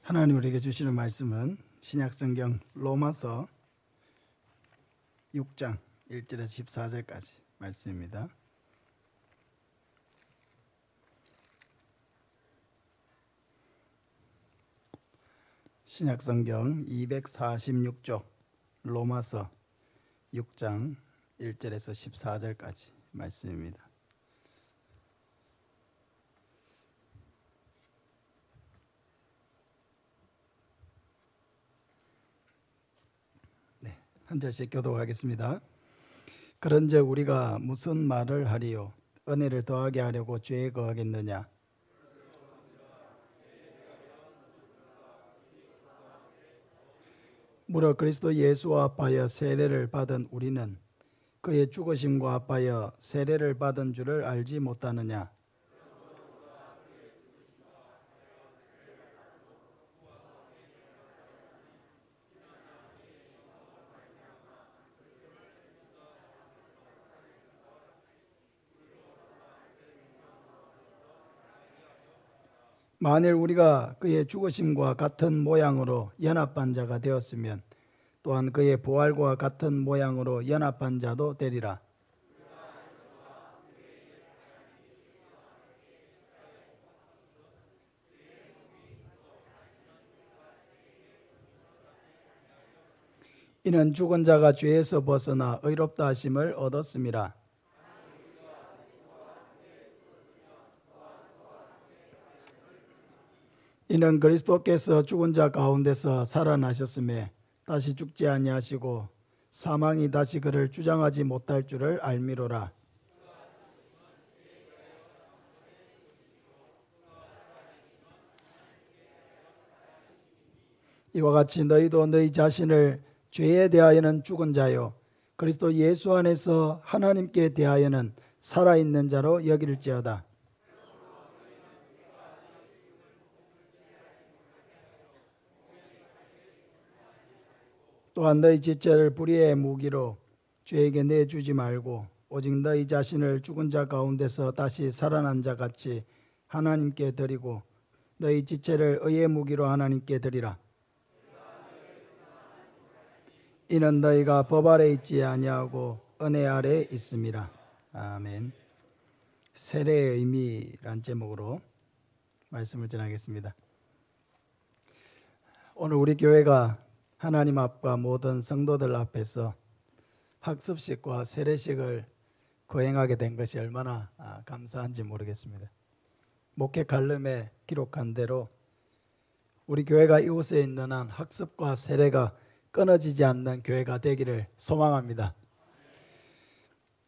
하나님 우리에게 주시는 말씀은 신약성경 로마서 6장 1절에서 14절까지 말씀입니다. 신약성경 246쪽 로마서 6장 1절에서 14절까지 말씀입니다. 한 절씩 교독하겠습니다. 그런즉 우리가 무슨 말을 하리요? 은혜를 더하게 하려고 죄에 거하겠느냐? 무려 그리스도 예수와 합하여 세례를 받은 우리는 그의 죽으심과 합하여 세례를 받은 줄을 알지 못하느냐? 만일 우리가 그의 죽으심과 같은 모양으로 연합한 자가 되었으면 또한 그의 부활과 같은 모양으로 연합한 자도 되리라. 이는 죽은 자가 죄에서 벗어나 의롭다 하심을 얻었음이라. 이는 그리스도께서 죽은 자 가운데서 살아나셨음에 다시 죽지 아니하시고 사망이 다시 그를 주장하지 못할 줄을 알미로라. 이와 같이 너희도 너희 자신을 죄에 대하여는 죽은 자요 그리스도 예수 안에서 하나님께 대하여는 살아있는 자로 여길지어다. 또한 너희 지체를 불의의 무기로 죄에게 내주지 말고 오직 너희 자신을 죽은 자 가운데서 다시 살아난 자 같이 하나님께 드리고 너희 지체를 의의 무기로 하나님께 드리라. 이는 너희가 법 아래 있지 아니하고 은혜 아래 있음이라. 아멘. 세례의 의미란 제목으로 말씀을 전하겠습니다. 오늘 우리 교회가 하나님 앞과 모든 성도들 앞에서 학습식과 세례식을 거행하게 된 것이 얼마나 감사한지 모르겠습니다. 목회 칼럼에 기록한 대로 우리 교회가 이곳에 있는 한 학습과 세례가 끊어지지 않는 교회가 되기를 소망합니다.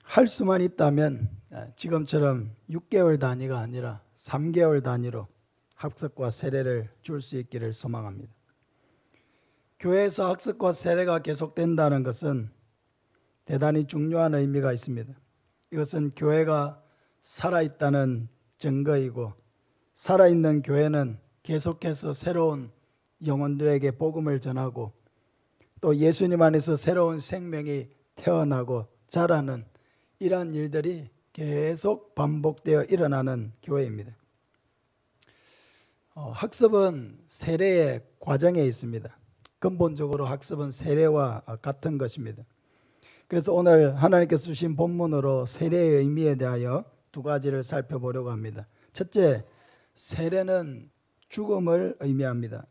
할 수만 있다면 지금처럼 6개월 단위가 아니라 3개월 단위로 학습과 세례를 줄 수 있기를 소망합니다. 교회에서 학습과 세례가 계속된다는 것은 대단히 중요한 의미가 있습니다. 이것은 교회가 살아있다는 증거이고 살아있는 교회는 계속해서 새로운 영혼들에게 복음을 전하고 또 예수님 안에서 새로운 생명이 태어나고 자라는 이러한 일들이 계속 반복되어 일어나는 교회입니다. 학습은 세례의 과정에 있습니다. 근본적으로 학습은 세례와 같은 것입니다. 그래서 오늘 하나님께서 주신 본문으로 세례의 의미에 대하여 두 가지를 살펴보려고 합니다. 첫째, 세례는 죽음을 의미합니다.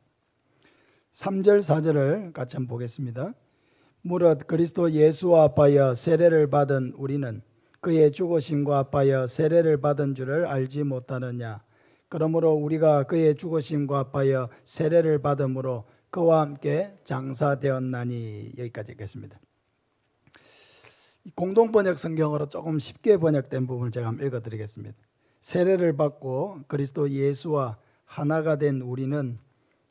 3절 4절을 같이 한번 보겠습니다. 무릇 그리스도 예수와 합하여 세례를 받은 우리는 그의 죽으심과 합하여 세례를 받은 줄을 알지 못하느냐. 그러므로 우리가 그의 죽으심과 합하여 세례를 받음으로 그와 함께 장사되었나니. 여기까지 읽겠습니다. 공동번역 성경으로 조금 쉽게 번역된 부분을 제가 한번 읽어드리겠습니다. 세례를 받고 그리스도 예수와 하나가 된 우리는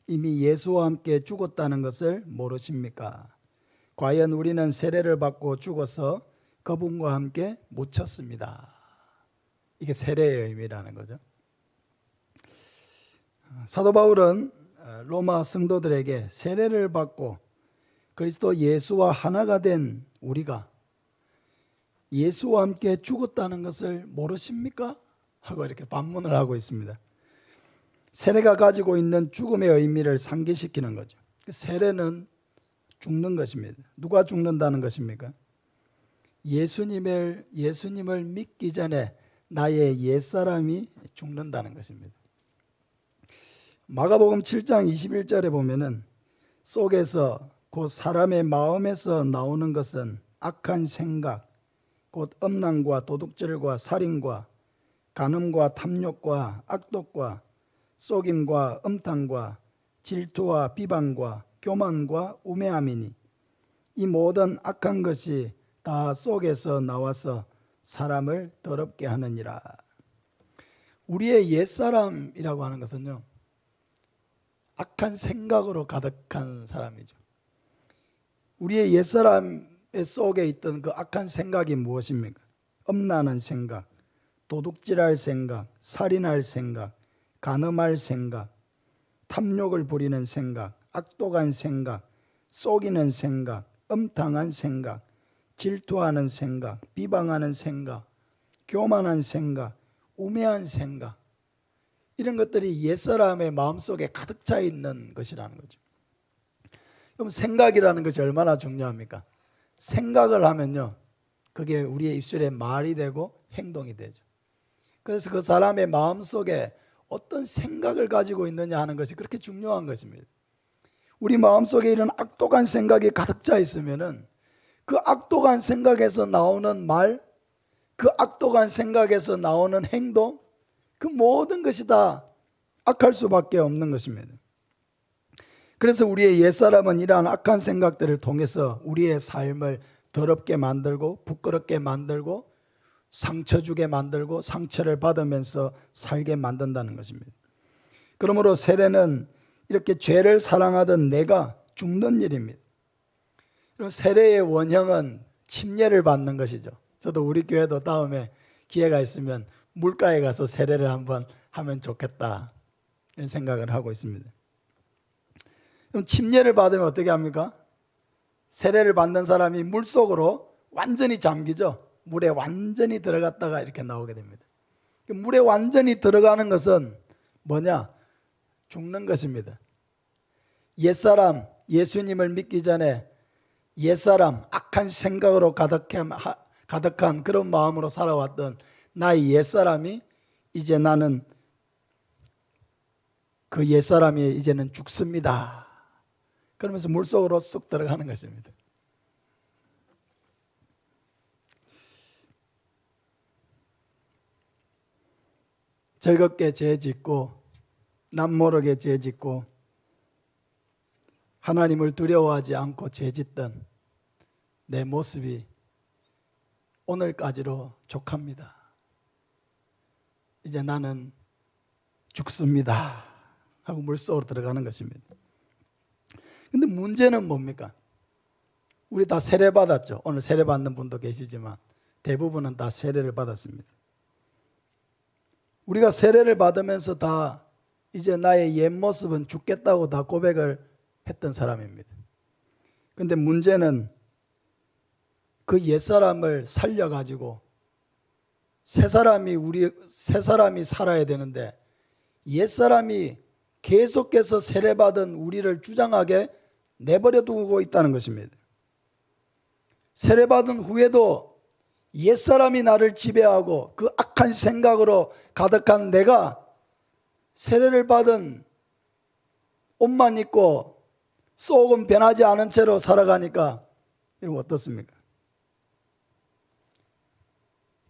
이미 예수와 함께 죽었다는 것을 모르십니까? 과연 우리는 세례를 받고 죽어서 그분과 함께 묻혔습니다. 이게 세례의 의미라는 거죠. 사도 바울은 로마 성도들에게 세례를 받고 그리스도 예수와 하나가 된 우리가 예수와 함께 죽었다는 것을 모르십니까? 하고 이렇게 반문을 하고 있습니다. 세례가 가지고 있는 죽음의 의미를 상기시키는 거죠. 세례는 죽는 것입니다. 누가 죽는다는 것입니까? 예수님을 믿기 전에 나의 옛사람이 죽는다는 것입니다. 마가복음 7장 21절에 보면은 속에서 곧 사람의 마음에서 나오는 것은 악한 생각, 곧 음란과 도둑질과 살인과 간음과 탐욕과 악독과 속임과 음탕과 질투와 비방과 교만과 우매함이니 이 모든 악한 것이 다 속에서 나와서 사람을 더럽게 하느니라. 우리의 옛사람이라고 하는 것은요, 악한 생각으로 가득한 사람이죠. 우리의 옛사람의 속에 있던 그 악한 생각이 무엇입니까? 음란한 생각, 도둑질할 생각, 살인할 생각, 간음할 생각, 탐욕을 부리는 생각, 악독한 생각, 속이는 생각, 음탕한 생각, 질투하는 생각, 비방하는 생각, 교만한 생각, 우매한 생각, 이런 것들이 옛사람의 마음속에 가득 차 있는 것이라는 거죠. 그럼 생각이라는 것이 얼마나 중요합니까? 생각을 하면요, 그게 우리의 입술에 말이 되고 행동이 되죠. 그래서 그 사람의 마음속에 어떤 생각을 가지고 있느냐 하는 것이 그렇게 중요한 것입니다. 우리 마음속에 이런 악독한 생각이 가득 차 있으면은 그 악독한 생각에서 나오는 말, 그 악독한 생각에서 나오는 행동, 그 모든 것이 다 악할 수밖에 없는 것입니다. 그래서 우리의 옛사람은 이러한 악한 생각들을 통해서 우리의 삶을 더럽게 만들고 부끄럽게 만들고 상처 주게 만들고 상처를 받으면서 살게 만든다는 것입니다. 그러므로 세례는 이렇게 죄를 사랑하던 내가 죽는 일입니다. 세례의 원형은 침례를 받는 것이죠. 저도 우리 교회도 다음에 기회가 있으면 물가에 가서 세례를 한번 하면 좋겠다, 이런 생각을 하고 있습니다. 그럼 침례를 받으면 어떻게 합니까? 세례를 받는 사람이 물속으로 완전히 잠기죠. 물에 완전히 들어갔다가 이렇게 나오게 됩니다. 물에 완전히 들어가는 것은 뭐냐? 죽는 것입니다. 옛사람, 예수님을 믿기 전에 옛사람, 악한 생각으로 가득한 그런 마음으로 살아왔던 나의 옛사람이 이제 나는 그 옛사람이 이제는 죽습니다. 그러면서 물속으로 쑥 들어가는 것입니다. 즐겁게 죄 짓고 남모르게 죄 짓고 하나님을 두려워하지 않고 죄 짓던 내 모습이 오늘까지로 족합니다. 이제 나는 죽습니다 하고 물속으로 들어가는 것입니다. 근데 문제는 뭡니까? 우리 다 세례 받았죠. 오늘 세례 받는 분도 계시지만 대부분은 다 세례를 받았습니다. 우리가 세례를 받으면서 다 이제 나의 옛 모습은 죽겠다고 다 고백을 했던 사람입니다. 근데 문제는 그 옛사람을 살려가지고 새 사람이 살아야 되는데 옛사람이 계속해서 세례받은 우리를 주장하게 내버려 두고 있다는 것입니다. 세례받은 후에도 옛사람이 나를 지배하고 그 악한 생각으로 가득한 내가 세례를 받은 옷만 입고 속은 변하지 않은 채로 살아가니까 이거 어떻습니까?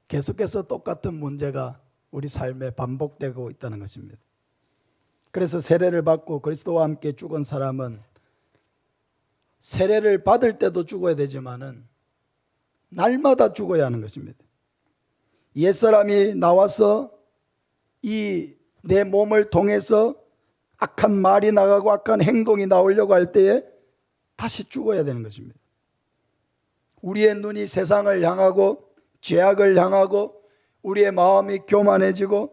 계속해서 똑같은 문제가 우리 삶에 반복되고 있다는 것입니다. 그래서 세례를 받고 그리스도와 함께 죽은 사람은 세례를 받을 때도 죽어야 되지만은 날마다 죽어야 하는 것입니다. 옛사람이 나와서 이 내 몸을 통해서 악한 말이 나가고 악한 행동이 나오려고 할 때에 다시 죽어야 되는 것입니다. 우리의 눈이 세상을 향하고 죄악을 향하고 우리의 마음이 교만해지고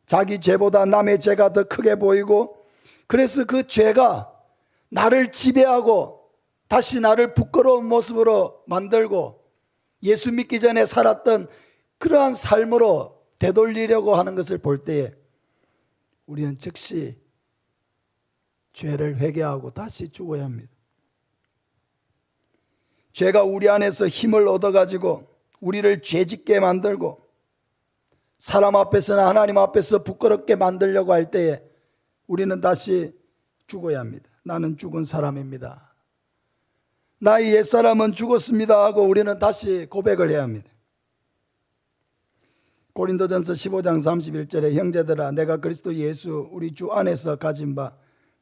자기 죄보다 남의 죄가 더 크게 보이고 그래서 그 죄가 나를 지배하고 다시 나를 부끄러운 모습으로 만들고 예수 믿기 전에 살았던 그러한 삶으로 되돌리려고 하는 것을 볼 때에 우리는 즉시 죄를 회개하고 다시 죽어야 합니다. 죄가 우리 안에서 힘을 얻어가지고 우리를 죄짓게 만들고 사람 앞에서나 하나님 앞에서 부끄럽게 만들려고 할 때에 우리는 다시 죽어야 합니다. 나는 죽은 사람입니다. 나의 옛사람은 죽었습니다 하고 우리는 다시 고백을 해야 합니다. 고린도전서 15장 31절에 형제들아 내가 그리스도 예수 우리 주 안에서 가진 바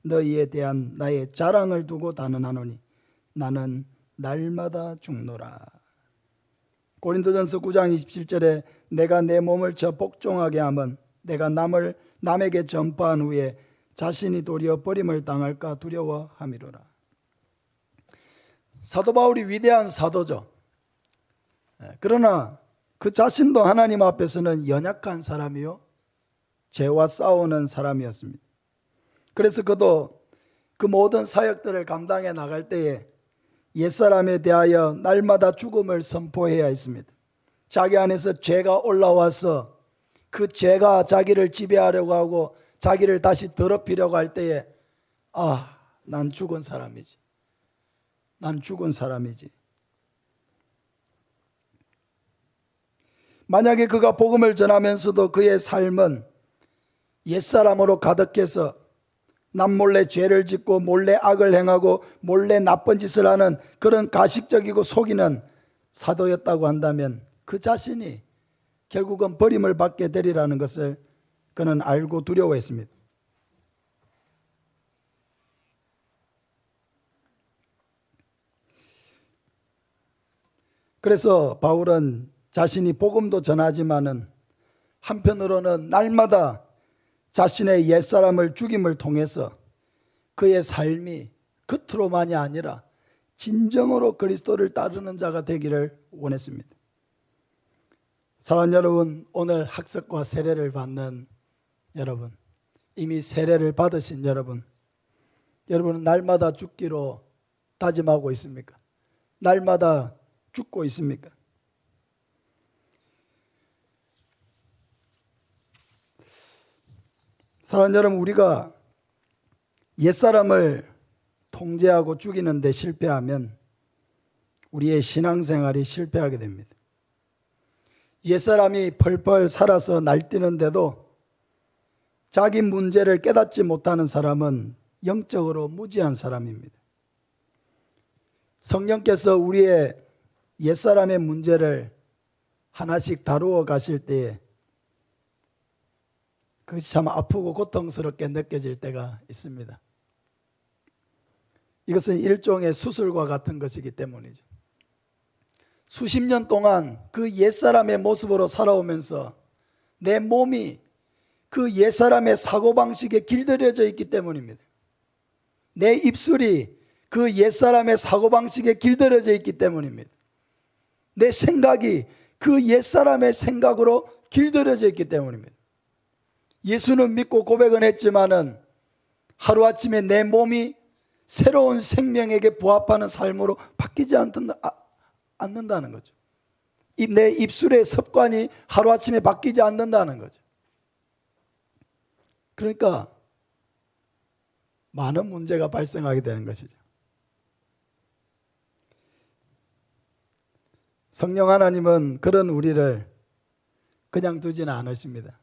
너희에 대한 나의 자랑을 두고 단언하노니 나는 날마다 죽노라. 고린도전서 9장 27절에 내가 내 몸을 저 복종하게 하면 내가 남에게 전파한 후에 자신이 도리어 버림을 당할까 두려워함이로라. 사도 바울이 위대한 사도죠. 그러나 그 자신도 하나님 앞에서는 연약한 사람이요 죄와 싸우는 사람이었습니다. 그래서 그도 그 모든 사역들을 감당해 나갈 때에 옛사람에 대하여 날마다 죽음을 선포해야 했습니다. 자기 안에서 죄가 올라와서 그 죄가 자기를 지배하려고 하고 자기를 다시 더럽히려고 할 때에 난 죽은 사람이지. 난 죽은 사람이지. 만약에 그가 복음을 전하면서도 그의 삶은 옛사람으로 가득해서 남몰래 죄를 짓고 몰래 악을 행하고 몰래 나쁜 짓을 하는 그런 가식적이고 속이는 사도였다고 한다면 그 자신이 결국은 버림을 받게 되리라는 것을 그는 알고 두려워했습니다. 그래서 바울은 자신이 복음도 전하지만은 한편으로는 날마다 자신의 옛사람을 죽임을 통해서 그의 삶이 겉으로만이 아니라 진정으로 그리스도를 따르는 자가 되기를 원했습니다. 사랑하는 여러분, 오늘 학습과 세례를 받는 여러분, 이미 세례를 받으신 여러분은 날마다 죽기로 다짐하고 있습니까? 날마다 죽고 있습니까? 사랑하는 여러분, 우리가 옛사람을 통제하고 죽이는 데 실패하면 우리의 신앙생활이 실패하게 됩니다. 옛사람이 펄펄 살아서 날뛰는데도 자기 문제를 깨닫지 못하는 사람은 영적으로 무지한 사람입니다. 성령께서 우리의 옛사람의 문제를 하나씩 다루어 가실 때에 그것이 참 아프고 고통스럽게 느껴질 때가 있습니다. 이것은 일종의 수술과 같은 것이기 때문이죠. 수십 년 동안 그 옛사람의 모습으로 살아오면서 내 몸이 그 옛사람의 사고방식에 길들여져 있기 때문입니다. 내 입술이 그 옛사람의 사고방식에 길들여져 있기 때문입니다. 내 생각이 그 옛사람의 생각으로 길들여져 있기 때문입니다. 예수는 믿고 고백은 했지만은 하루아침에 내 몸이 새로운 생명에게 부합하는 삶으로 바뀌지 않는다는 거죠. 내 입술의 습관이 하루아침에 바뀌지 않는다는 거죠. 그러니까 많은 문제가 발생하게 되는 것이죠. 성령 하나님은 그런 우리를 그냥 두지는 않으십니다.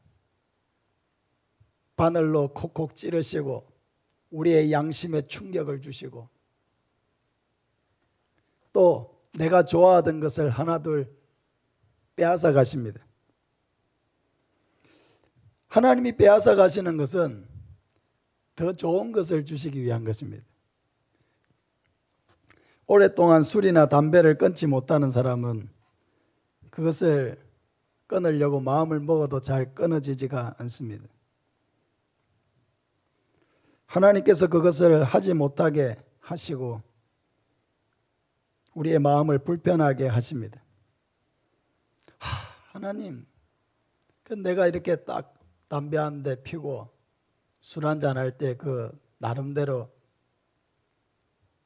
바늘로 콕콕 찌르시고 우리의 양심에 충격을 주시고 또 내가 좋아하던 것을 하나둘 빼앗아 가십니다. 하나님이 빼앗아 가시는 것은 더 좋은 것을 주시기 위한 것입니다. 오랫동안 술이나 담배를 끊지 못하는 사람은 그것을 끊으려고 마음을 먹어도 잘 끊어지지가 않습니다. 하나님께서 그것을 하지 못하게 하시고 우리의 마음을 불편하게 하십니다. 하나님, 내가 이렇게 딱 담배 한 대 피고 술 한잔 할 때 그 나름대로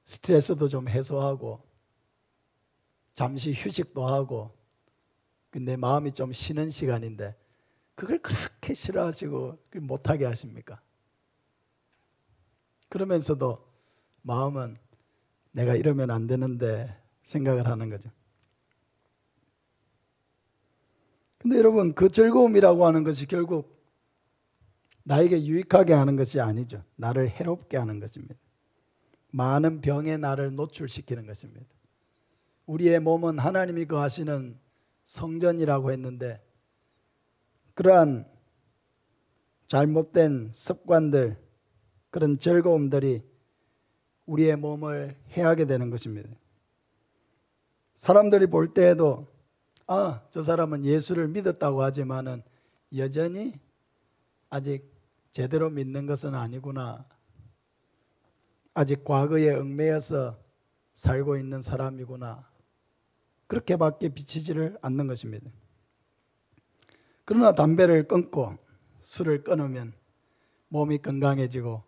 스트레스도 좀 해소하고 잠시 휴식도 하고 내 마음이 좀 쉬는 시간인데 그걸 그렇게 싫어하시고 못하게 하십니까? 그러면서도 마음은 내가 이러면 안 되는데 생각을 하는 거죠. 근데 여러분, 그 즐거움이라고 하는 것이 결국 나에게 유익하게 하는 것이 아니죠. 나를 해롭게 하는 것입니다. 많은 병에 나를 노출시키는 것입니다. 우리의 몸은 하나님이 거하시는 성전이라고 했는데, 그러한 잘못된 습관들, 그런 즐거움들이 우리의 몸을 해하게 되는 것입니다. 사람들이 볼 때에도 저 사람은 예수를 믿었다고 하지만은 여전히 아직 제대로 믿는 것은 아니구나. 아직 과거에 얽매여서 살고 있는 사람이구나. 그렇게밖에 비치지를 않는 것입니다. 그러나 담배를 끊고 술을 끊으면 몸이 건강해지고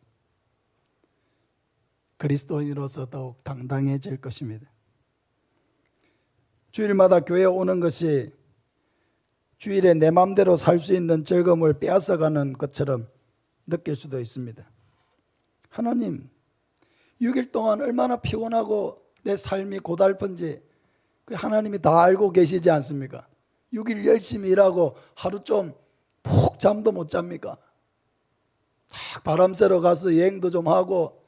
그리스도인으로서 더욱 당당해질 것입니다. 주일마다 교회에 오는 것이 주일에 내 마음대로 살 수 있는 즐거움을 빼앗아가는 것처럼 느낄 수도 있습니다. 하나님, 6일 동안 얼마나 피곤하고 내 삶이 고달픈지 하나님이 다 알고 계시지 않습니까? 6일 열심히 일하고 하루 좀 푹 잠도 못 잡니까? 바람 쐬러 가서 여행도 좀 하고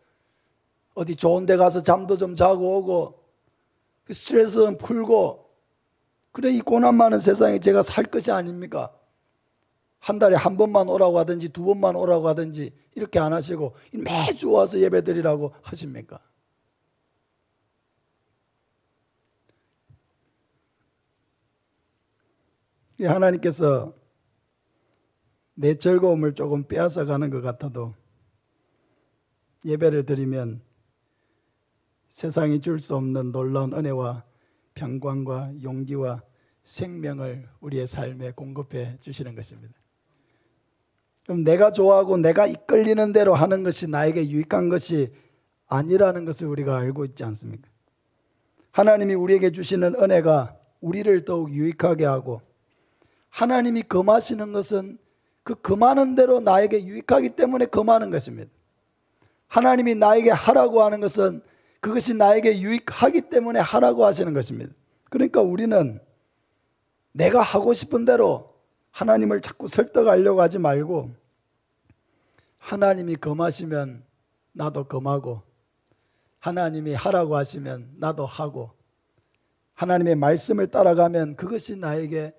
어디 좋은 데 가서 잠도 좀 자고 오고 스트레스 풀고, 그래 이 고난 많은 세상에 제가 살 것이 아닙니까? 한 달에 한 번만 오라고 하든지 두 번만 오라고 하든지 이렇게 안 하시고 매주 와서 예배드리라고 하십니까? 하나님께서 내 즐거움을 조금 빼앗아 가는 것 같아도 예배를 드리면 세상이 줄 수 없는 놀라운 은혜와 평강과 용기와 생명을 우리의 삶에 공급해 주시는 것입니다. 그럼 내가 좋아하고 내가 이끌리는 대로 하는 것이 나에게 유익한 것이 아니라는 것을 우리가 알고 있지 않습니까? 하나님이 우리에게 주시는 은혜가 우리를 더욱 유익하게 하고, 하나님이 금하시는 것은 그 금하는 대로 나에게 유익하기 때문에 금하는 것입니다. 하나님이 나에게 하라고 하는 것은 그것이 나에게 유익하기 때문에 하라고 하시는 것입니다. 그러니까 우리는 내가 하고 싶은 대로 하나님을 자꾸 설득하려고 하지 말고, 하나님이 금하시면 나도 금하고, 하나님이 하라고 하시면 나도 하고, 하나님의 말씀을 따라가면 그것이 나에게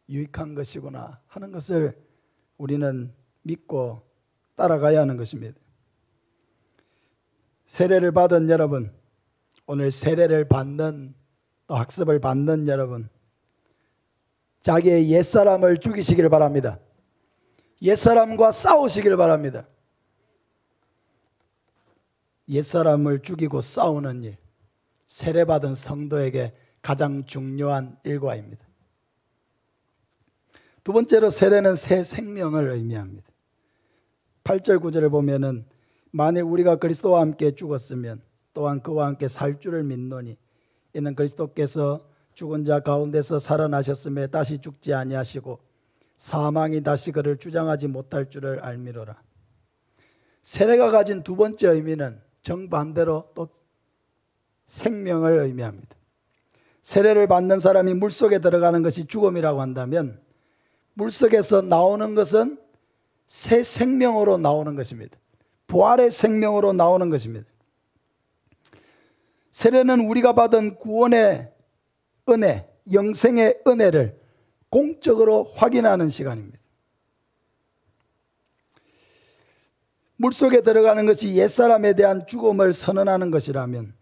유익한 것이구나 하는 것을 우리는 믿고 따라가야 하는 것입니다. 세례를 받은 여러분, 오늘 세례를 받는 또 학습을 받는 여러분, 자기의 옛사람을 죽이시기를 바랍니다. 옛사람과 싸우시기를 바랍니다. 옛사람을 죽이고 싸우는 일, 세례받은 성도에게 가장 중요한 일과입니다. 두 번째로 세례는 새 생명을 의미합니다. 8절 9절을 보면은 만일 우리가 그리스도와 함께 죽었으면 또한 그와 함께 살 줄을 믿노니 이는 그리스도께서 죽은 자 가운데서 살아나셨음에 다시 죽지 아니하시고 사망이 다시 그를 주장하지 못할 줄을 알미로라. 세례가 가진 두 번째 의미는 정반대로 또 생명을 의미합니다. 세례를 받는 사람이 물속에 들어가는 것이 죽음이라고 한다면, 물속에서 나오는 것은 새 생명으로 나오는 것입니다. 부활의 생명으로 나오는 것입니다. 세례는 우리가 받은 구원의 은혜, 영생의 은혜를 공적으로 확인하는 시간입니다. 물속에 들어가는 것이 옛사람에 대한 죽음을 선언하는 것이라면,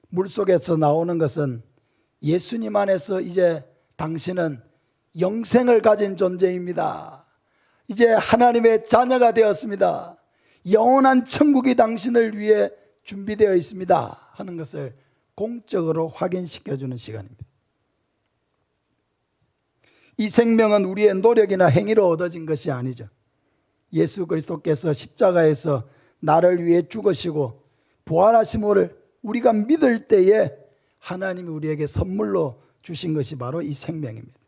물속에서 나오는 것은 예수님 안에서 이제 당신은 영생을 가진 존재입니다. 이제 하나님의 자녀가 되었습니다. 영원한 천국이 당신을 위해 준비되어 있습니다 하는 것을 공적으로 확인시켜주는 시간입니다. 이 생명은 우리의 노력이나 행위로 얻어진 것이 아니죠. 예수 그리스도께서 십자가에서 나를 위해 죽으시고 부활하심을 우리가 믿을 때에 하나님이 우리에게 선물로 주신 것이 바로 이 생명입니다.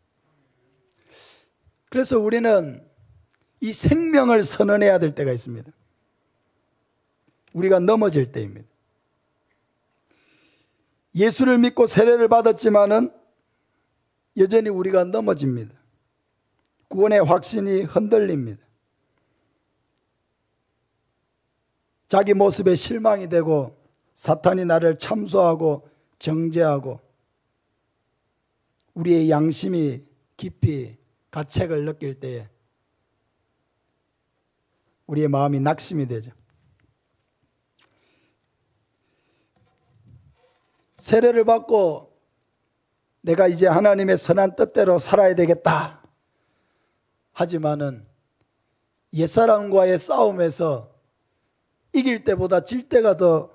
그래서 우리는 이 생명을 선언해야 될 때가 있습니다. 우리가 넘어질 때입니다. 예수를 믿고 세례를 받았지만은 여전히 우리가 넘어집니다. 구원의 확신이 흔들립니다. 자기 모습에 실망이 되고 사탄이 나를 참소하고 정죄하고 우리의 양심이 깊이 가책을 느낄 때에 우리의 마음이 낙심이 되죠. 세례를 받고 내가 이제 하나님의 선한 뜻대로 살아야 되겠다 하지만은 옛사람과의 싸움에서 이길 때보다 질 때가 더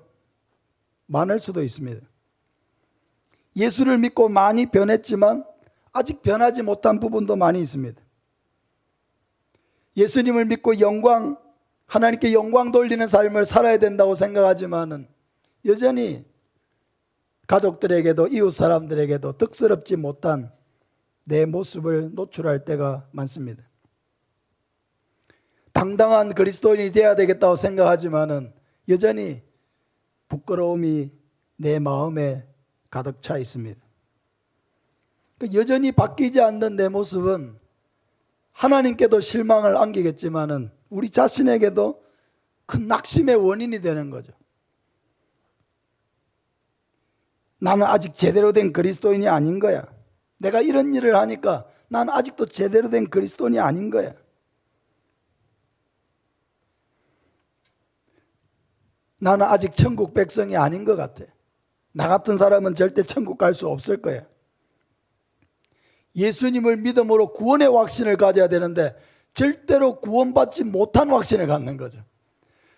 많을 수도 있습니다. 예수를 믿고 많이 변했지만 아직 변하지 못한 부분도 많이 있습니다. 예수님을 믿고 하나님께 영광 돌리는 삶을 살아야 된다고 생각하지만은 여전히 가족들에게도 이웃 사람들에게도 득스럽지 못한 내 모습을 노출할 때가 많습니다. 당당한 그리스도인이 되어야 되겠다고 생각하지만은 여전히 부끄러움이 내 마음에 가득 차 있습니다. 여전히 바뀌지 않는 내 모습은 하나님께도 실망을 안기겠지만은 우리 자신에게도 큰 낙심의 원인이 되는 거죠. 나는 아직 제대로 된 그리스도인이 아닌 거야. 내가 이런 일을 하니까 나는 아직도 제대로 된 그리스도인이 아닌 거야. 나는 아직 천국 백성이 아닌 것 같아. 나 같은 사람은 절대 천국 갈 수 없을 거야. 예수님을 믿음으로 구원의 확신을 가져야 되는데 절대로 구원받지 못한 확신을 갖는 거죠.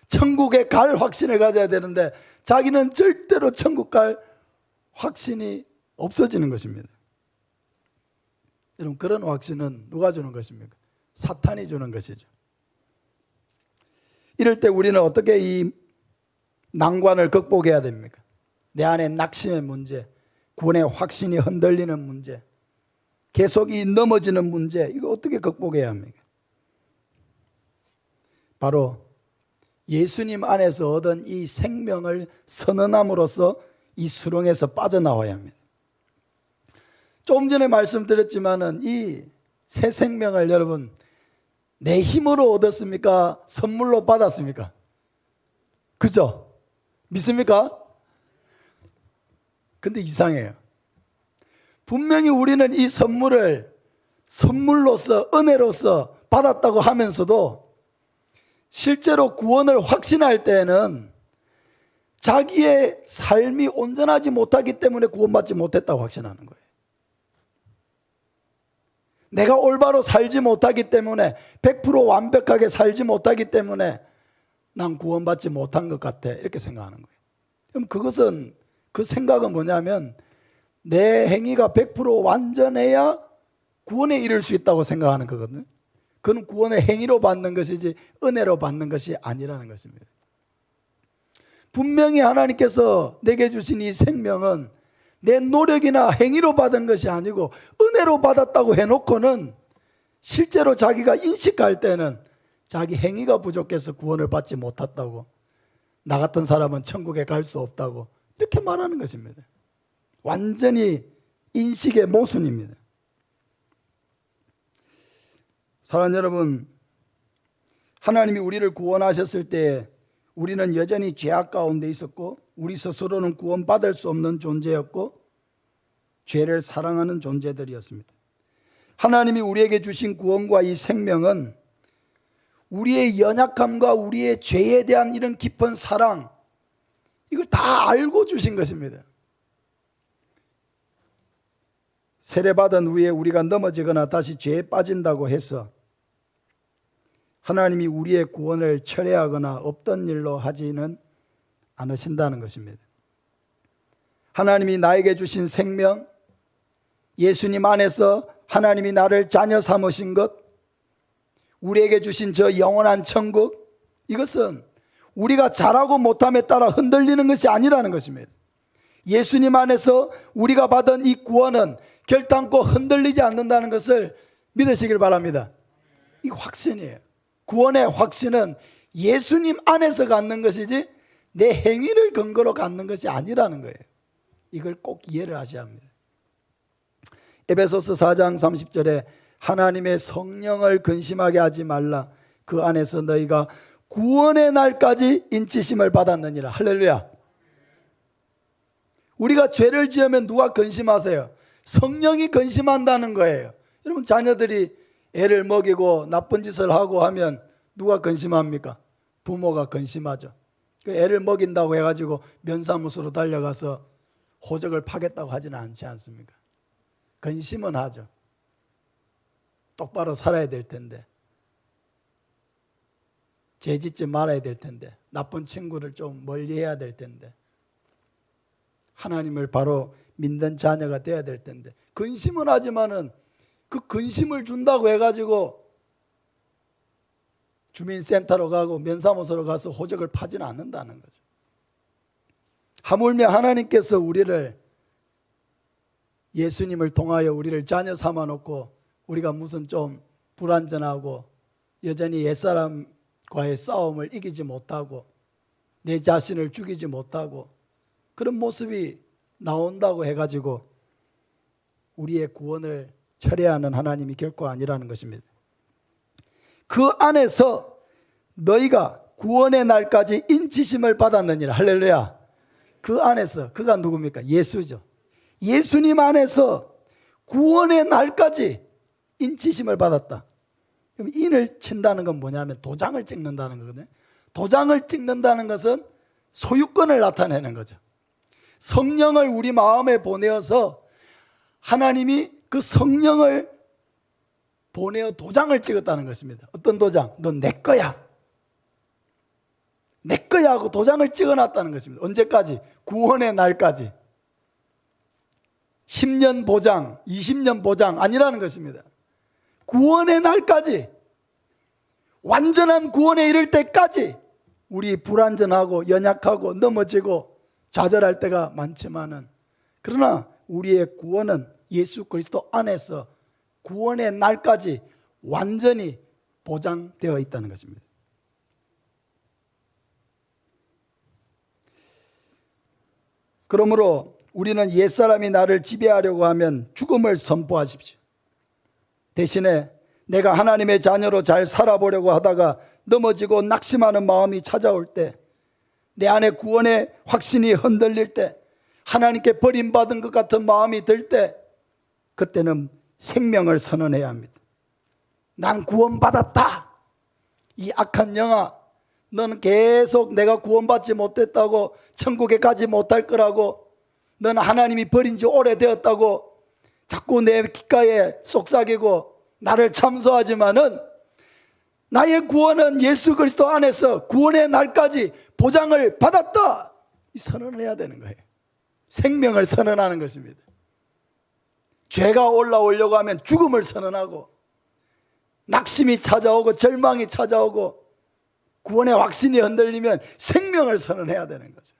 천국에 갈 확신을 가져야 되는데 자기는 절대로 천국 갈 확신이 없어지는 것입니다. 여러분, 그런 확신은 누가 주는 것입니까? 사탄이 주는 것이죠. 이럴 때 우리는 어떻게 이 난관을 극복해야 됩니까? 내 안에 낙심의 문제, 구원의 확신이 흔들리는 문제, 계속 이 넘어지는 문제, 이거 어떻게 극복해야 합니까? 바로 예수님 안에서 얻은 이 생명을 선언함으로써 이 수렁에서 빠져나와야 합니다. 조금 전에 말씀드렸지만은 이 새 생명을 여러분 내 힘으로 얻었습니까? 선물로 받았습니까? 그죠? 믿습니까? 근데 이상해요. 분명히 우리는 이 선물을 선물로서 은혜로서 받았다고 하면서도 실제로 구원을 확신할 때는 자기의 삶이 온전하지 못하기 때문에 구원받지 못했다고 확신하는 거예요. 내가 올바로 살지 못하기 때문에 100% 완벽하게 살지 못하기 때문에 난 구원받지 못한 것 같아 이렇게 생각하는 거예요. 그럼 그것은 그 생각은 뭐냐면 내 행위가 100% 완전해야 구원에 이를 수 있다고 생각하는 거거든요. 그건 구원의 행위로 받는 것이지 은혜로 받는 것이 아니라는 것입니다. 분명히 하나님께서 내게 주신 이 생명은 내 노력이나 행위로 받은 것이 아니고 은혜로 받았다고 해놓고는 실제로 자기가 인식할 때는 자기 행위가 부족해서 구원을 받지 못했다고, 나 같은 사람은 천국에 갈 수 없다고 이렇게 말하는 것입니다. 완전히 인식의 모순입니다. 사랑하는 여러분, 하나님이 우리를 구원하셨을 때 우리는 여전히 죄악 가운데 있었고 우리 스스로는 구원받을 수 없는 존재였고 죄를 사랑하는 존재들이었습니다. 하나님이 우리에게 주신 구원과 이 생명은 우리의 연약함과 우리의 죄에 대한 이런 깊은 사랑, 이걸 다 알고 주신 것입니다. 세례받은 후에 우리가 넘어지거나 다시 죄에 빠진다고 해서 하나님이 우리의 구원을 철회하거나 없던 일로 하지는 않으신다는 것입니다. 하나님이 나에게 주신 생명, 예수님 안에서 하나님이 나를 자녀 삼으신 것, 우리에게 주신 저 영원한 천국, 이것은 우리가 잘하고 못함에 따라 흔들리는 것이 아니라는 것입니다. 예수님 안에서 우리가 받은 이 구원은 결단코 흔들리지 않는다는 것을 믿으시길 바랍니다. 이 확신이에요. 구원의 확신은 예수님 안에서 갖는 것이지 내 행위를 근거로 갖는 것이 아니라는 거예요. 이걸 꼭 이해를 하셔야 합니다. 에베소서 4장 30절에 하나님의 성령을 근심하게 하지 말라. 그 안에서 너희가 구원의 날까지 인치심을 받았느니라. 할렐루야. 우리가 죄를 지으면 누가 근심하세요? 성령이 근심한다는 거예요. 여러분, 자녀들이 애를 먹이고 나쁜 짓을 하고 하면 누가 근심합니까? 부모가 근심하죠. 애를 먹인다고 해가지고 면사무소로 달려가서 호적을 파겠다고 하지는 않지 않습니까? 근심은 하죠. 똑바로 살아야 될 텐데, 죄 짓지 말아야 될 텐데, 나쁜 친구를 좀 멀리 해야 될 텐데, 하나님을 바로 믿는 자녀가 돼야 될 텐데, 근심은 하지만은 그 근심을 준다고 해가지고 주민센터로 가고 면사무소로 가서 호적을 파지는 않는다는 거죠. 하물며 하나님께서 우리를, 예수님을 통하여 우리를 자녀 삼아 놓고 우리가 무슨 좀 불완전하고 여전히 옛사람과의 싸움을 이기지 못하고 내 자신을 죽이지 못하고 그런 모습이 나온다고 해가지고 우리의 구원을 철회하는 하나님이 결코 아니라는 것입니다. 그 안에서 너희가 구원의 날까지 인치심을 받았느니라. 할렐루야. 그 안에서, 그가 누굽니까? 예수죠. 예수님 안에서 구원의 날까지 인치심을 받았다. 그럼 인을 친다는 건 뭐냐면 도장을 찍는다는 거거든요. 도장을 찍는다는 것은 소유권을 나타내는 거죠. 성령을 우리 마음에 보내어서 하나님이 그 성령을 보내어 도장을 찍었다는 것입니다. 어떤 도장? 넌 내 거야. 내 거야 하고 도장을 찍어놨다는 것입니다. 언제까지? 구원의 날까지. 10년 보장, 20년 보장 아니라는 것입니다. 구원의 날까지, 완전한 구원에 이를 때까지 우리 불완전하고 연약하고 넘어지고 좌절할 때가 많지만은, 그러나 우리의 구원은 예수 그리스도 안에서 구원의 날까지 완전히 보장되어 있다는 것입니다. 그러므로 우리는 옛사람이 나를 지배하려고 하면 죽음을 선포하십시오. 대신에 내가 하나님의 자녀로 잘 살아보려고 하다가 넘어지고 낙심하는 마음이 찾아올 때, 내 안에 구원의 확신이 흔들릴 때, 하나님께 버림받은 것 같은 마음이 들 때, 그때는 생명을 선언해야 합니다. 난 구원받았다. 이 악한 영아, 너는 계속 내가 구원받지 못했다고, 천국에 가지 못할 거라고, 너는 하나님이 버린 지 오래되었다고 자꾸 내 귓가에 속삭이고 나를 참소하지만은, 나의 구원은 예수 그리스도 안에서 구원의 날까지 보장을 받았다. 이 선언을 해야 되는 거예요. 생명을 선언하는 것입니다. 죄가 올라오려고 하면 죽음을 선언하고, 낙심이 찾아오고 절망이 찾아오고 구원의 확신이 흔들리면 생명을 선언해야 되는 거죠.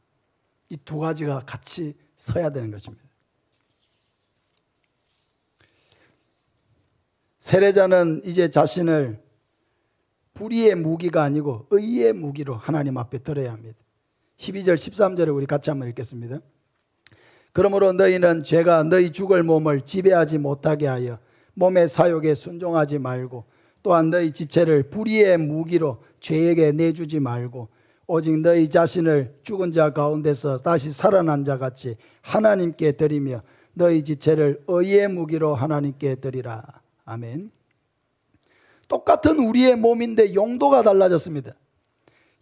이 두 가지가 같이 서야 되는 것입니다. 세례자는 이제 자신을 불의의 무기가 아니고 의의 무기로 하나님 앞에 드려야 합니다. 12절 13절을 우리 같이 한번 읽겠습니다. 그러므로 너희는 죄가 너희 죽을 몸을 지배하지 못하게 하여 몸의 사욕에 순종하지 말고, 또한 너희 지체를 불의의 무기로 죄에게 내주지 말고, 오직 너희 자신을 죽은 자 가운데서 다시 살아난 자 같이 하나님께 드리며 너희 지체를 의의 무기로 하나님께 드리라. 아멘. 똑같은 우리의 몸인데 용도가 달라졌습니다.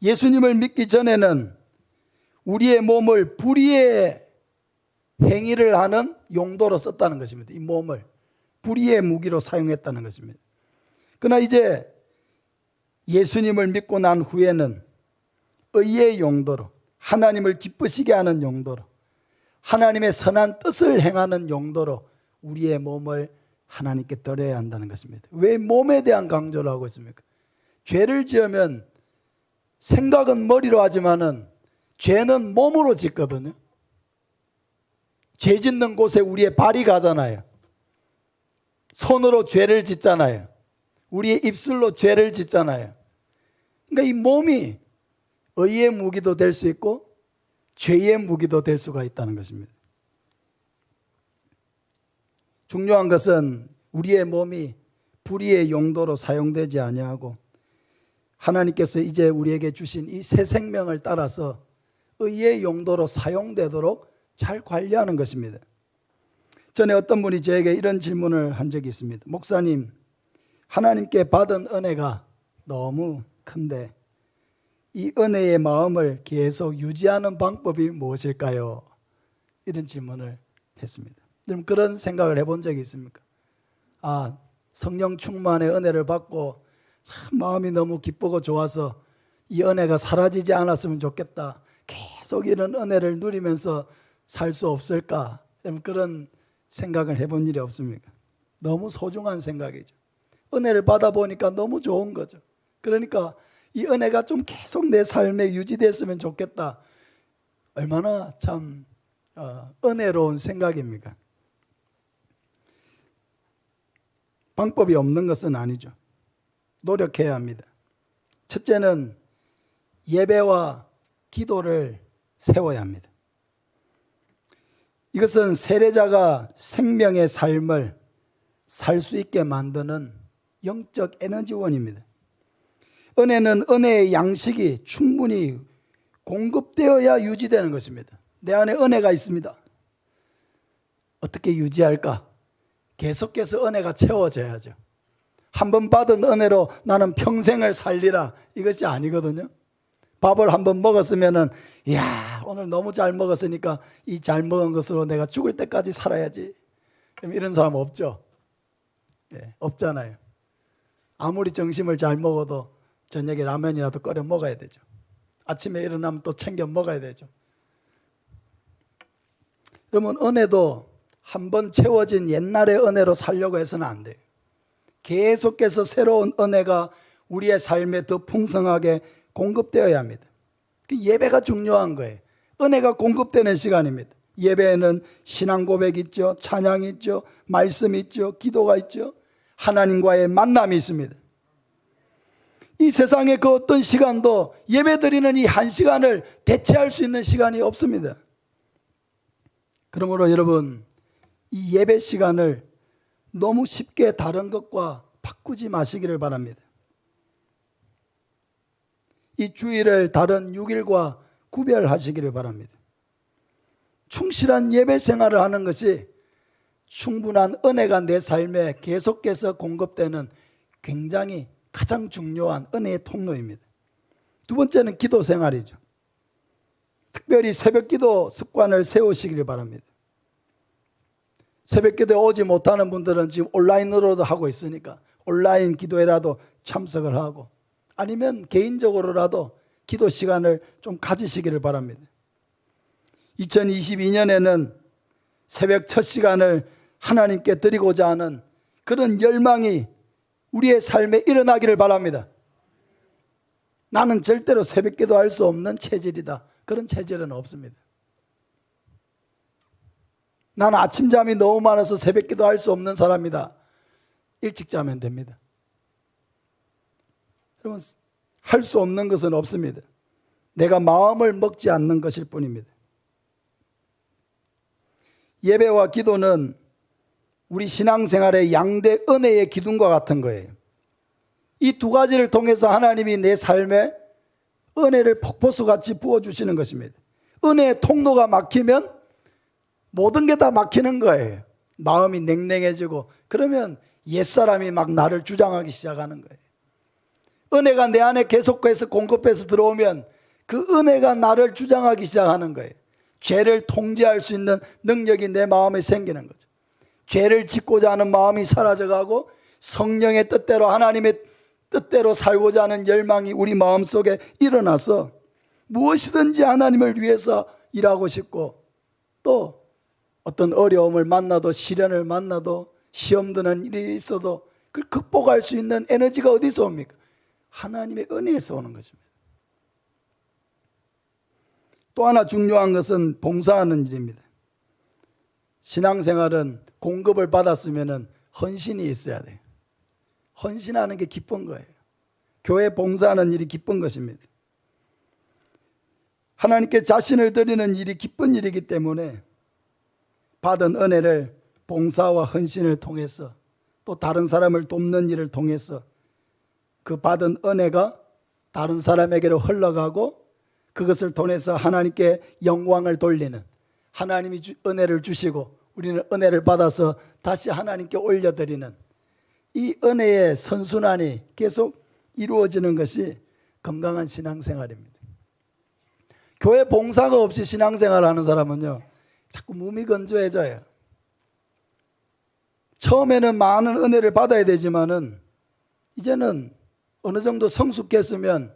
예수님을 믿기 전에는 우리의 몸을 불의의 행위를 하는 용도로 썼다는 것입니다. 이 몸을 불의의 무기로 사용했다는 것입니다. 그러나 이제 예수님을 믿고 난 후에는 의의 용도로, 하나님을 기쁘시게 하는 용도로, 하나님의 선한 뜻을 행하는 용도로 우리의 몸을 하나님께 드려야 한다는 것입니다. 왜 몸에 대한 강조를 하고 있습니까? 죄를 지으면 생각은 머리로 하지만은 죄는 몸으로 짓거든요. 죄 짓는 곳에 우리의 발이 가잖아요. 손으로 죄를 짓잖아요. 우리의 입술로 죄를 짓잖아요. 그러니까 이 몸이 의의 무기도 될 수 있고 죄의 무기도 될 수가 있다는 것입니다. 중요한 것은 우리의 몸이 불의의 용도로 사용되지 아니하고 하나님께서 이제 우리에게 주신 이 새 생명을 따라서 의의 용도로 사용되도록 잘 관리하는 것입니다. 전에 어떤 분이 저에게 이런 질문을 한 적이 있습니다. 목사님, 하나님께 받은 은혜가 너무 큰데 이 은혜의 마음을 계속 유지하는 방법이 무엇일까요? 이런 질문을 했습니다. 여러분 그런 생각을 해본 적이 있습니까? 아, 성령 충만의 은혜를 받고 참 마음이 너무 기쁘고 좋아서 이 은혜가 사라지지 않았으면 좋겠다. 계속 이런 은혜를 누리면서 살 수 없을까? 그런 생각을 해본 일이 없습니까? 너무 소중한 생각이죠. 은혜를 받아보니까 너무 좋은 거죠. 그러니까 이 은혜가 좀 계속 내 삶에 유지됐으면 좋겠다. 얼마나 참 은혜로운 생각입니까? 방법이 없는 것은 아니죠. 노력해야 합니다. 첫째는 예배와 기도를 세워야 합니다. 이것은 세례자가 생명의 삶을 살 수 있게 만드는 영적 에너지원입니다. 은혜는 은혜의 양식이 충분히 공급되어야 유지되는 것입니다. 내 안에 은혜가 있습니다. 어떻게 유지할까? 계속해서 은혜가 채워져야죠. 한 번 받은 은혜로 나는 평생을 살리라, 이것이 아니거든요. 밥을 한 번 먹었으면은 이야 오늘 너무 잘 먹었으니까 이 잘 먹은 것으로 내가 죽을 때까지 살아야지, 이런 사람 없죠. 예, 없잖아요. 아무리 점심을 잘 먹어도 저녁에 라면이라도 끓여 먹어야 되죠. 아침에 일어나면 또 챙겨 먹어야 되죠. 그러면 은혜도 한 번 채워진 옛날의 은혜로 살려고 해서는 안 돼요. 계속해서 새로운 은혜가 우리의 삶에 더 풍성하게 공급되어야 합니다. 예배가 중요한 거예요. 은혜가 공급되는 시간입니다. 예배에는 신앙 고백 있죠, 찬양이 있죠, 말씀이 있죠, 기도가 있죠, 하나님과의 만남이 있습니다. 이 세상의 그 어떤 시간도 예배드리는 이 한 시간을 대체할 수 있는 시간이 없습니다. 그러므로 여러분, 이 예배 시간을 너무 쉽게 다른 것과 바꾸지 마시기를 바랍니다. 이 주일을 다른 6일과 구별하시기를 바랍니다. 충실한 예배 생활을 하는 것이 충분한 은혜가 내 삶에 계속해서 공급되는 굉장히 가장 중요한 은혜의 통로입니다. 두 번째는 기도 생활이죠. 특별히 새벽 기도 습관을 세우시기를 바랍니다. 새벽 기도에 오지 못하는 분들은 지금 온라인으로도 하고 있으니까 온라인 기도회라도 참석을 하고, 아니면 개인적으로라도 기도 시간을 좀 가지시기를 바랍니다. 2022년에는 새벽 첫 시간을 하나님께 드리고자 하는 그런 열망이 우리의 삶에 일어나기를 바랍니다. 나는 절대로 새벽 기도할 수 없는 체질이다. 그런 체질은 없습니다. 나는 아침잠이 너무 많아서 새벽 기도할 수 없는 사람이다. 일찍 자면 됩니다. 여러분, 할 수 없는 것은 없습니다. 내가 마음을 먹지 않는 것일 뿐입니다. 예배와 기도는 우리 신앙생활의 양대 은혜의 기둥과 같은 거예요. 이 두 가지를 통해서 하나님이 내 삶에 은혜를 폭포수같이 부어주시는 것입니다. 은혜의 통로가 막히면 모든 게 다 막히는 거예요. 마음이 냉랭해지고 그러면 옛사람이 막 나를 주장하기 시작하는 거예요. 은혜가 내 안에 계속해서 공급해서 들어오면 그 은혜가 나를 주장하기 시작하는 거예요. 죄를 통제할 수 있는 능력이 내 마음에 생기는 거죠. 죄를 짓고자 하는 마음이 사라져가고 성령의 뜻대로, 하나님의 뜻대로 살고자 하는 열망이 우리 마음속에 일어나서 무엇이든지 하나님을 위해서 일하고 싶고, 또 어떤 어려움을 만나도, 시련을 만나도, 시험 드는 일이 있어도 그걸 극복할 수 있는 에너지가 어디서 옵니까? 하나님의 은혜에서 오는 것입니다. 또 하나 중요한 것은 봉사하는 일입니다. 신앙생활은 공급을 받았으면 헌신이 있어야 돼요. 헌신하는 게 기쁜 거예요. 교회 봉사하는 일이 기쁜 것입니다. 하나님께 자신을 드리는 일이 기쁜 일이기 때문에 받은 은혜를 봉사와 헌신을 통해서 또 다른 사람을 돕는 일을 통해서 그 받은 은혜가 다른 사람에게로 흘러가고 그것을 통해서 하나님께 영광을 돌리는, 하나님이 은혜를 주시고 우리는 은혜를 받아서 다시 하나님께 올려드리는 이 은혜의 선순환이 계속 이루어지는 것이 건강한 신앙생활입니다. 교회 봉사가 없이 신앙생활하는 사람은요, 자꾸 무미건조해져요. 처음에는 많은 은혜를 받아야 되지만은 이제는 어느 정도 성숙했으면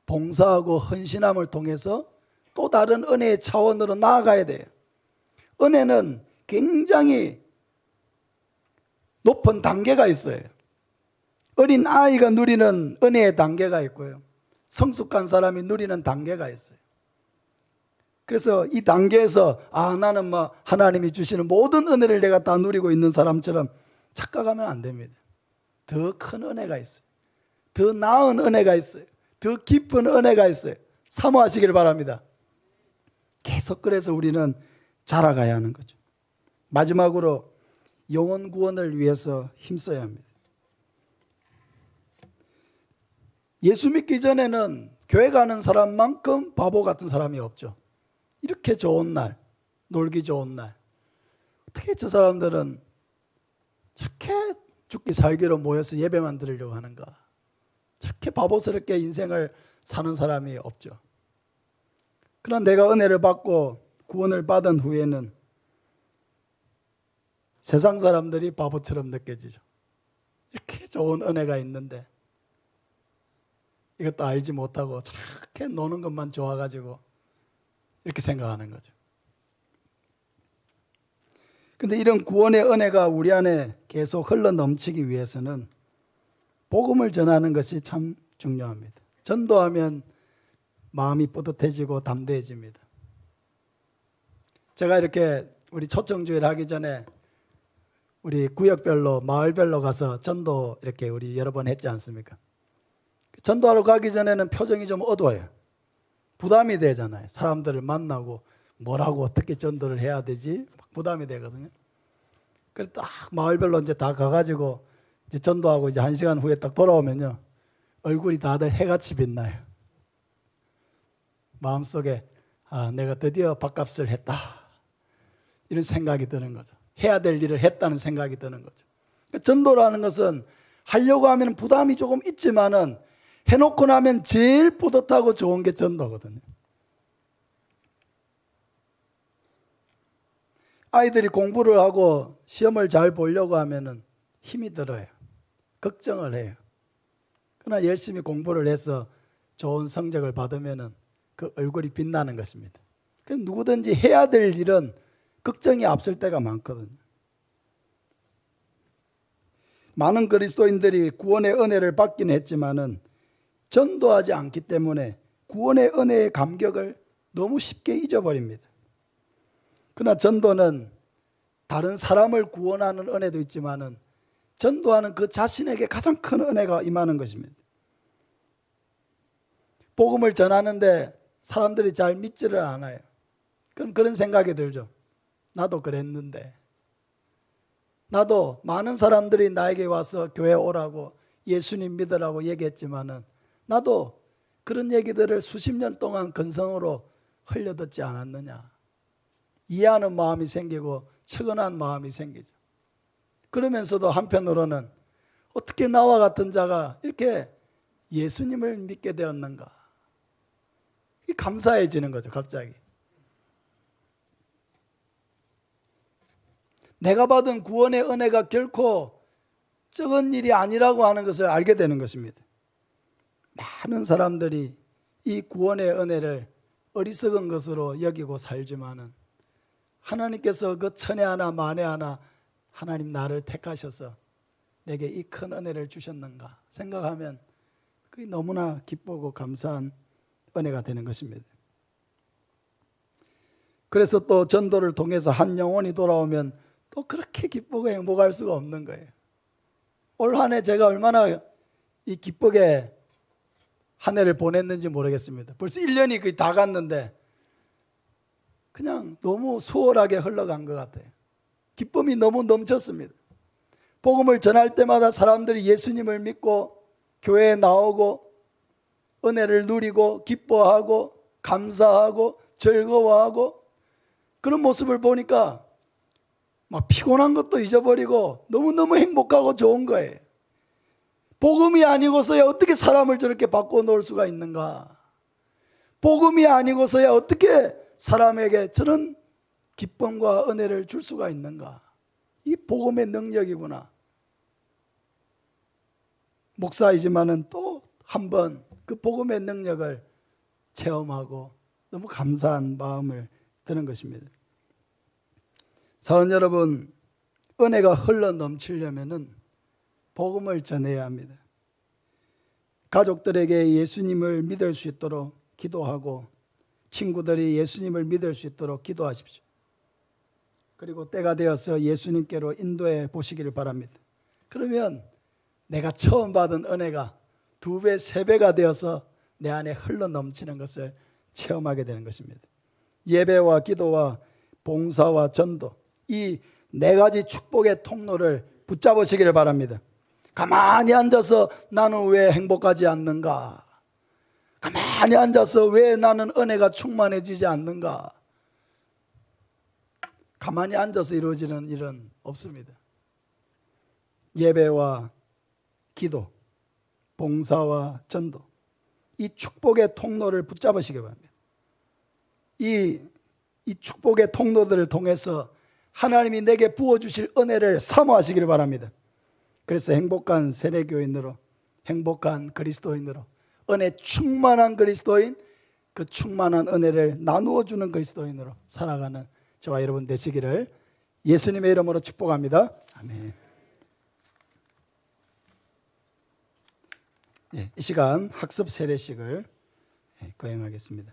봉사하고 헌신함을 통해서 또 다른 은혜의 차원으로 나아가야 돼요. 은혜는 굉장히 높은 단계가 있어요. 어린 아이가 누리는 은혜의 단계가 있고요, 성숙한 사람이 누리는 단계가 있어요. 그래서 이 단계에서 나는 하나님이 주시는 모든 은혜를 내가 다 누리고 있는 사람처럼 착각하면 안 됩니다. 더 큰 은혜가 있어요. 더 나은 은혜가 있어요. 더 깊은 은혜가 있어요. 사모하시기를 바랍니다. 계속 그래서 우리는 자라가야 하는 거죠. 마지막으로 영혼 구원을 위해서 힘써야 합니다. 예수 믿기 전에는 교회 가는 사람만큼 바보 같은 사람이 없죠. 이렇게 좋은 날, 놀기 좋은 날, 어떻게 저 사람들은 저렇게 죽기 살기로 모여서 예배만 드리려고 하는가? 저렇게 바보스럽게 인생을 사는 사람이 없죠. 그러나 내가 은혜를 받고 구원을 받은 후에는 세상 사람들이 바보처럼 느껴지죠. 이렇게 좋은 은혜가 있는데 이것도 알지 못하고 저렇게 노는 것만 좋아가지고 이렇게 생각하는 거죠. 그런데 이런 구원의 은혜가 우리 안에 계속 흘러 넘치기 위해서는 복음을 전하는 것이 참 중요합니다. 전도하면 마음이 뿌듯해지고 담대해집니다. 제가 이렇게 우리 초청주일 하기 전에 우리 구역별로 마을별로 가서 전도 이렇게 우리 여러 번 했지 않습니까? 전도하러 가기 전에는 표정이 좀 어두워요. 부담이 되잖아요. 사람들을 만나고 뭐라고 어떻게 전도를 해야 되지? 부담이 되거든요. 그래서 딱 마을별로 이제 다 가가지고 이제 전도하고 이제 1시간 후에 딱 돌아오면요, 얼굴이 다들 해같이 빛나요. 마음속에 내가 드디어 밥값을 했다, 이런 생각이 드는 거죠. 해야 될 일을 했다는 생각이 드는 거죠. 전도라는 것은 하려고 하면 부담이 조금 있지만은 해놓고 나면 제일 뿌듯하고 좋은 게 전도거든요. 아이들이 공부를 하고 시험을 잘 보려고 하면은 힘이 들어요. 걱정을 해요. 그러나 열심히 공부를 해서 좋은 성적을 받으면은 그 얼굴이 빛나는 것입니다. 그럼 누구든지 해야 될 일은 걱정이 앞설 때가 많거든요. 많은 그리스도인들이 구원의 은혜를 받긴 했지만은 전도하지 않기 때문에 구원의 은혜의 감격을 너무 쉽게 잊어버립니다. 그러나 전도는 다른 사람을 구원하는 은혜도 있지만은 전도하는 그 자신에게 가장 큰 은혜가 임하는 것입니다. 복음을 전하는데 사람들이 잘 믿지를 않아요. 그럼 그런 생각이 들죠. 나도 그랬는데, 나도 많은 사람들이 나에게 와서 교회 오라고 예수님 믿으라고 얘기했지만은 나도 그런 얘기들을 수십 년 동안 근성으로 흘려듣지 않았느냐. 이해하는 마음이 생기고 측은한 마음이 생기죠. 그러면서도 한편으로는 어떻게 나와 같은 자가 이렇게 예수님을 믿게 되었는가. 감사해지는 거죠, 갑자기. 내가 받은 구원의 은혜가 결코 적은 일이 아니라고 하는 것을 알게 되는 것입니다. 많은 사람들이 이 구원의 은혜를 어리석은 것으로 여기고 살지만은 하나님께서 그 천에 하나 만에 하나 하나님 나를 택하셔서 내게 이 큰 은혜를 주셨는가 생각하면 그게 너무나 기쁘고 감사한 은혜가 되는 것입니다. 그래서 또 전도를 통해서 한 영혼이 돌아오면 또 그렇게 기쁘고 행복할 수가 없는 거예요. 올 한 해 제가 얼마나 이 기쁘게 한 해를 보냈는지 모르겠습니다. 벌써 1년이 거의 다 갔는데 그냥 너무 수월하게 흘러간 것 같아요. 기쁨이 너무 넘쳤습니다. 복음을 전할 때마다 사람들이 예수님을 믿고 교회에 나오고 은혜를 누리고 기뻐하고 감사하고 즐거워하고 그런 모습을 보니까 막 피곤한 것도 잊어버리고 너무너무 행복하고 좋은 거예요. 복음이 아니고서야 어떻게 사람을 저렇게 바꿔놓을 수가 있는가? 복음이 아니고서야 어떻게 사람에게 저런 기쁨과 은혜를 줄 수가 있는가? 이 복음의 능력이구나. 목사이지만은 또 한 번 그 복음의 능력을 체험하고 너무 감사한 마음을 드는 것입니다. 사랑하는 여러분, 은혜가 흘러 넘치려면은 복음을 전해야 합니다. 가족들에게 예수님을 믿을 수 있도록 기도하고 친구들이 예수님을 믿을 수 있도록 기도하십시오. 그리고 때가 되어서 예수님께로 인도해 보시기를 바랍니다. 그러면 내가 처음 받은 은혜가 2배, 3배가 되어서 내 안에 흘러 넘치는 것을 체험하게 되는 것입니다. 예배와 기도와 봉사와 전도, 이 4가지 축복의 통로를 붙잡으시기를 바랍니다. 가만히 앉아서 나는 왜 행복하지 않는가? 가만히 앉아서 왜 나는 은혜가 충만해지지 않는가? 가만히 앉아서 이루어지는 일은 없습니다. 예배와 기도, 봉사와 전도, 이 축복의 통로를 붙잡으시기 바랍니다. 이 축복의 통로들을 통해서 하나님이 내게 부어주실 은혜를 사모하시기를 바랍니다. 그래서 행복한 세례교인으로, 행복한 그리스도인으로, 은혜 충만한 그리스도인, 그 충만한 은혜를 나누어 주는 그리스도인으로 살아가는 저와 여러분 되시기를 예수님의 이름으로 축복합니다. 아멘. 이 시간 학습 세례식을 거행하겠습니다.